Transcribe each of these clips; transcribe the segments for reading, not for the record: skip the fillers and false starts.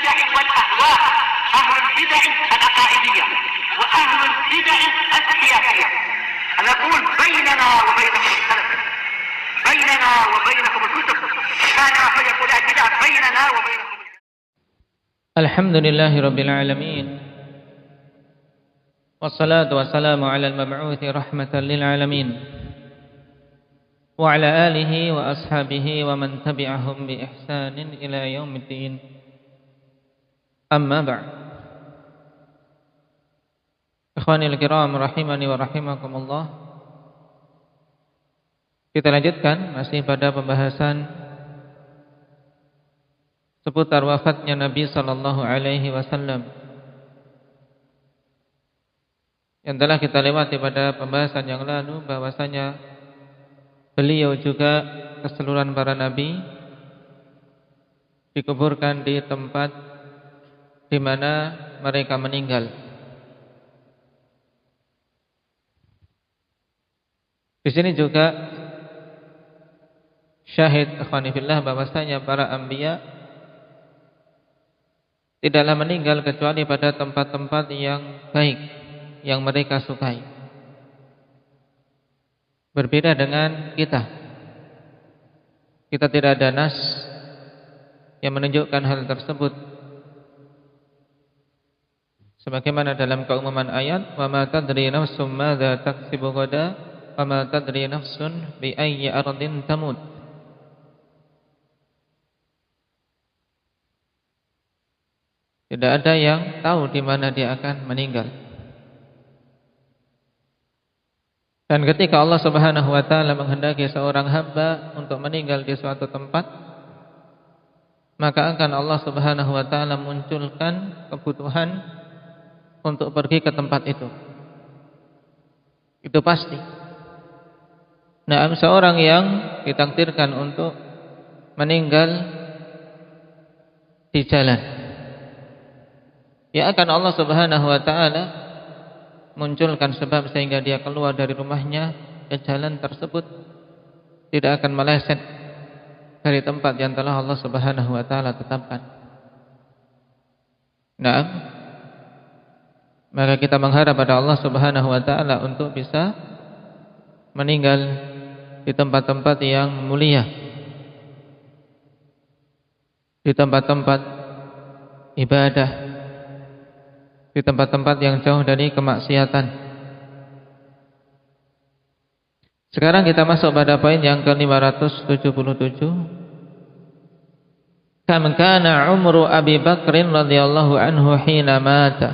البدع والأهواء، أهل البدع العقائدية وأهل البدع السياسية. نقول بيننا وبينكم السلف، بيننا وبينكم الكتب، كان فيقول البدع بيننا وبينكم. الحمد لله رب العالمين، والصلاة والسلام على المبعوث رحمة للعالمين، وعلى آله وأصحابه ومن تبعهم بإحسان إلى يوم الدين. أما بعد. Ikhwanil kiram rahimani wa rahimakumullah. Kita lanjutkan masih pada pembahasan seputar wafatnya Nabi sallallahu alaihi wasallam yang telah kita lewati pada pembahasan yang lalu, bahwasanya beliau juga keseluruhan para nabi dikuburkan di tempat di mana mereka meninggal. Di sini juga syahid ikhwani fillah bahwasanya para anbiya tidaklah meninggal kecuali pada tempat-tempat yang baik yang mereka sukai. Berbeda dengan kita. Kita tidak ada nas yang menunjukkan hal tersebut. Sebagaimana dalam keumuman ayat, "Wa ma tadri nafsum madza taksibu ghadan, wa ma tadri nafsun bi ayyi ardin tamut." Tidak ada yang tahu di mana dia akan meninggal. Dan ketika Allah Subhanahu wa taala menghendaki seorang hamba untuk meninggal di suatu tempat, maka akan Allah Subhanahu wa taala munculkan kebutuhan untuk pergi ke tempat itu. Itu pasti. Nah, seorang yang ditakdirkan untuk meninggal di jalan, ya akan Allah Subhanahu wa taala munculkan sebab sehingga dia keluar dari rumahnya ke jalan tersebut, tidak akan meleset dari tempat yang telah Allah Subhanahu wa taala tetapkan. Nah, maka kita mengharap pada Allah Subhanahu wa taala untuk bisa meninggal di tempat-tempat yang mulia, di tempat-tempat ibadah, di tempat-tempat yang jauh dari kemaksiatan. Sekarang kita masuk pada poin yang ke-577. Kam kana umru Abi Bakrin radhiyallahu anhu hina mata.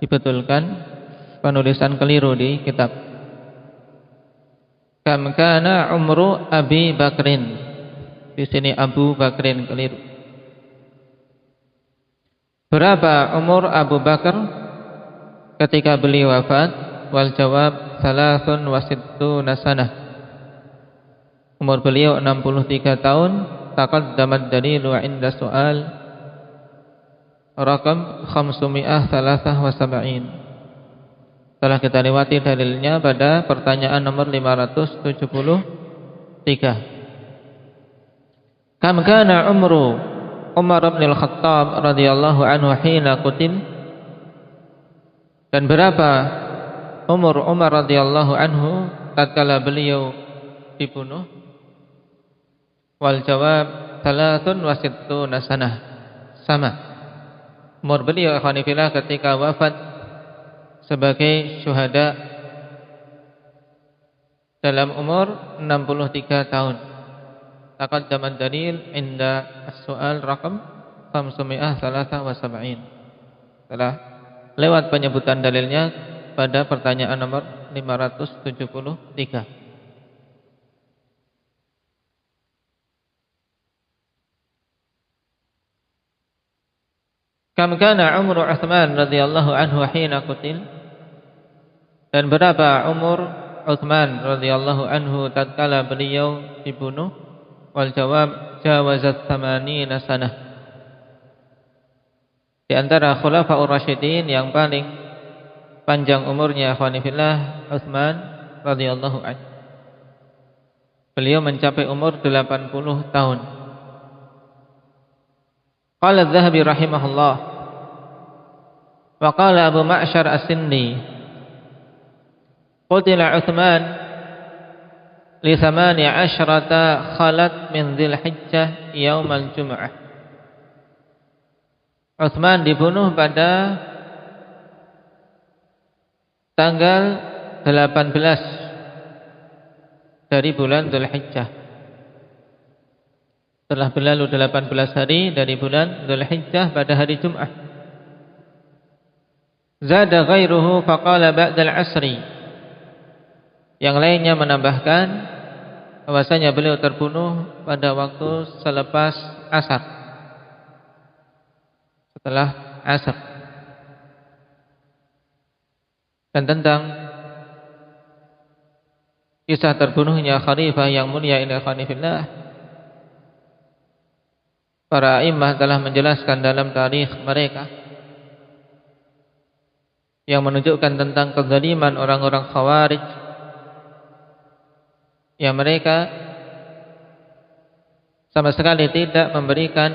Dibetulkan penulisan keliru di kitab. Kam kana umru Abi Bakrin. Di sini Abu Bakrin, keliru. Berapa umur Abu Bakar ketika beliau wafat? Wal jawab 63 sanah. Umur beliau 63 tahun. Taqaddamat dalilu 'inda su'al raqam 573. Telah kita lewati dalilnya pada pertanyaan nomor 573. Kam kana umru Umar bin Al-Khattab radhiyallahu anhu hina qutil? Dan berapa umur Umar radhiyallahu anhu tatkala beliau dibunuh? Wal jawab 63 sanah. Sama. Umur beliau ikhwani fillah ketika wafat sebagai syuhada dalam umur 63 tahun. Taqaddamat dalil inda as-su'al raqam 573. Telah lewat penyebutan dalilnya pada pertanyaan nomor 573. Kam kana umru Utsman radhiyallahu anhu hina qutil? Dan berapa umur Utsman radhiyallahu anhu tatkala beliau dibunuh? Wal jawab jawazat 80 sanah. Di antara khulafaur rasyidin yang paling panjang umurnya ikhwani fillah Utsman radhiyallahu anhu. Beliau mencapai umur 80 tahun. Qala Adz-Dzahabi rahimahullah wa qala Abu Ma'syar As-Sinni qutila Utsman li 18 khalat min Dzulhijjah yaumal Jum'ah. Utsman dibunuh pada tanggal 18 dari bulan Dzulhijjah. Telah berlalu 18 hari dari bulan Dzulhijjah pada hari Jumat. Zada ghairuhu faqala ba'dal asri. Yang lainnya menambahkan bahwasanya beliau terbunuh pada waktu selepas asar. Setelah asar. Dan tentang kisah terbunuhnya khalifah yang mulia ini khalifillah, para imam telah menjelaskan dalam tarikh mereka yang menunjukkan tentang kezaliman orang-orang Khawarij yang mereka sama sekali tidak memberikan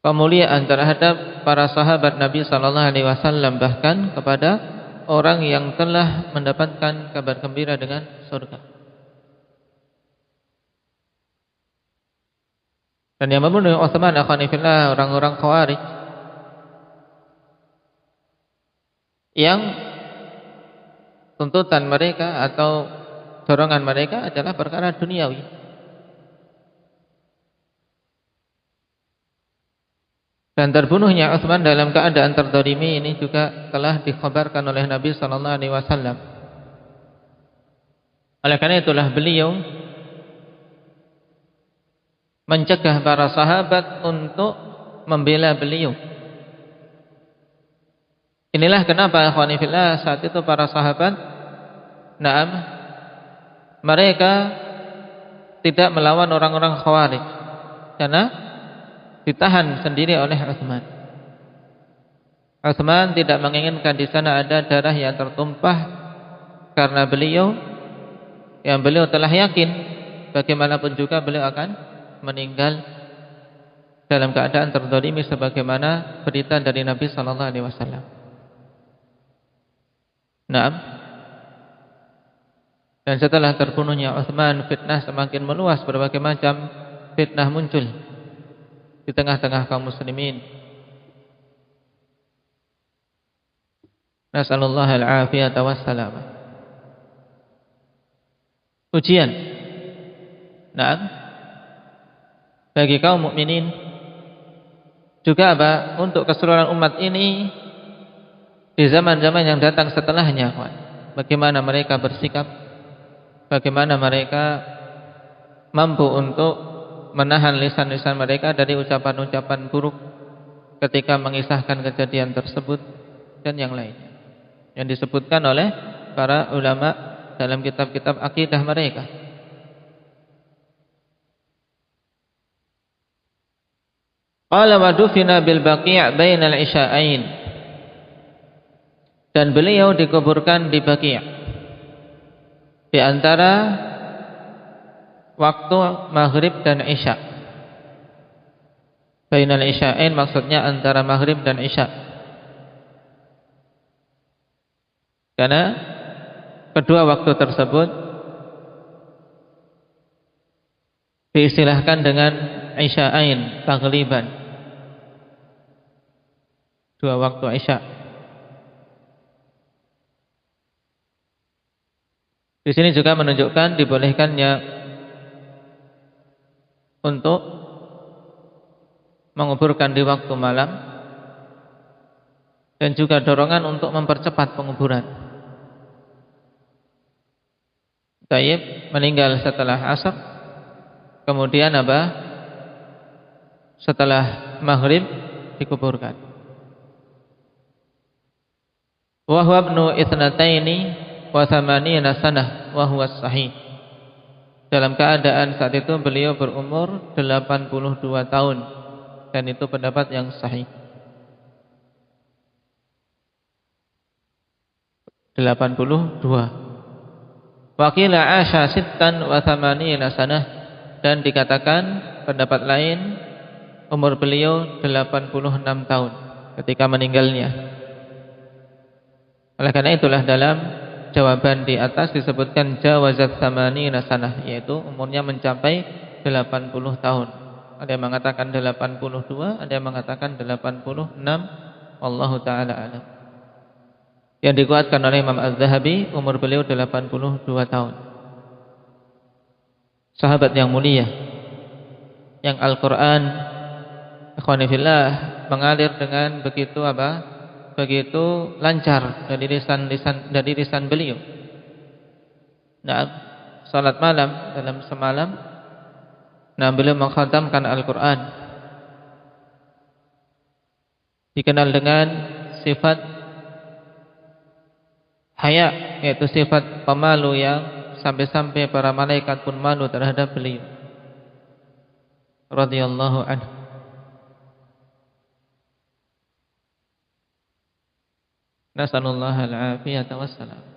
pemuliaan terhadap para sahabat Nabi sallallahu alaihi wasallam, bahkan kepada orang yang telah mendapatkan kabar gembira dengan surga. Dan yang membunuh Utsman akhwanifillah orang-orang Khawarij yang tuntutan mereka atau dorongan mereka adalah perkara duniawi. Dan terbunuhnya Utsman dalam keadaan terdolimi ini juga telah dikhabarkan oleh Nabi sallallahu alaihi wasallam. Oleh karena itulah beliau mencegah para sahabat untuk membela beliau. Inilah kenapa ikhwanifillah saat itu para sahabat mereka tidak melawan orang-orang Khawarij karena ditahan sendiri oleh Utsman. Utsman tidak menginginkan di sana ada darah yang tertumpah karena beliau telah yakin bagaimanapun juga beliau akan meninggal dalam keadaan terdolimi sebagaimana berita dari Nabi sallallahu alaihi wasallam. Dan setelah terbunuhnya Utsman, fitnah semakin meluas, berbagai macam fitnah muncul di tengah-tengah kaum muslimin. Nasallallahu al-afiyata wassalamah. Ujian bagi kaum mukminin juga untuk keseluruhan umat ini di zaman-zaman yang datang setelahnya, bagaimana mereka bersikap, bagaimana mereka mampu untuk menahan lisan-lisan mereka dari ucapan-ucapan buruk ketika mengisahkan kejadian tersebut dan yang lainnya yang disebutkan oleh para ulama dalam kitab-kitab akidah mereka. Qala wa dufina bil Baqi' bainal isya'ain. Dan beliau dikuburkan di Baqi' di antara waktu maghrib dan isya. Bainal isya'ain maksudnya antara maghrib dan isya. Karena kedua waktu tersebut diistilahkan dengan isya'ain taghliban. Dua waktu isya. Di sini juga menunjukkan dibolehkannya untuk menguburkan di waktu malam dan juga dorongan untuk mempercepat penguburan. Tayyib meninggal setelah asar, kemudian setelah maghrib dikuburkan. Wa huwa ibnu ithnataini wa thamanina sanah wa huwa sahih. Dalam keadaan saat itu beliau berumur 82 tahun dan itu pendapat yang sahih. 82. Wa qila asha sittan wa thamanina sanah Dan dikatakan pendapat lain umur beliau 86 tahun ketika meninggalnya. Oleh karena itulah dalam jawaban di atas disebutkan jawazat tsamanina sanah, yaitu umurnya mencapai 80 tahun. Ada yang mengatakan 82, ada yang mengatakan 86. Wallahu taala alam. Yang dikuatkan oleh Imam Az-Zahabi, umur beliau 82 tahun. Sahabat yang mulia, yang Al-Quran ikhwani fillah mengalir dengan begitu begitu lancar dari lisan beliau. Nah, salat malam dalam semalam, nah beliau mengkhatamkan Al-Quran. Dikenal dengan sifat haya, yaitu sifat pemalu yang sampai-sampai para malaikat pun malu terhadap beliau radhiyallahu anhu. Nasallallahu al-afiyata wassalam.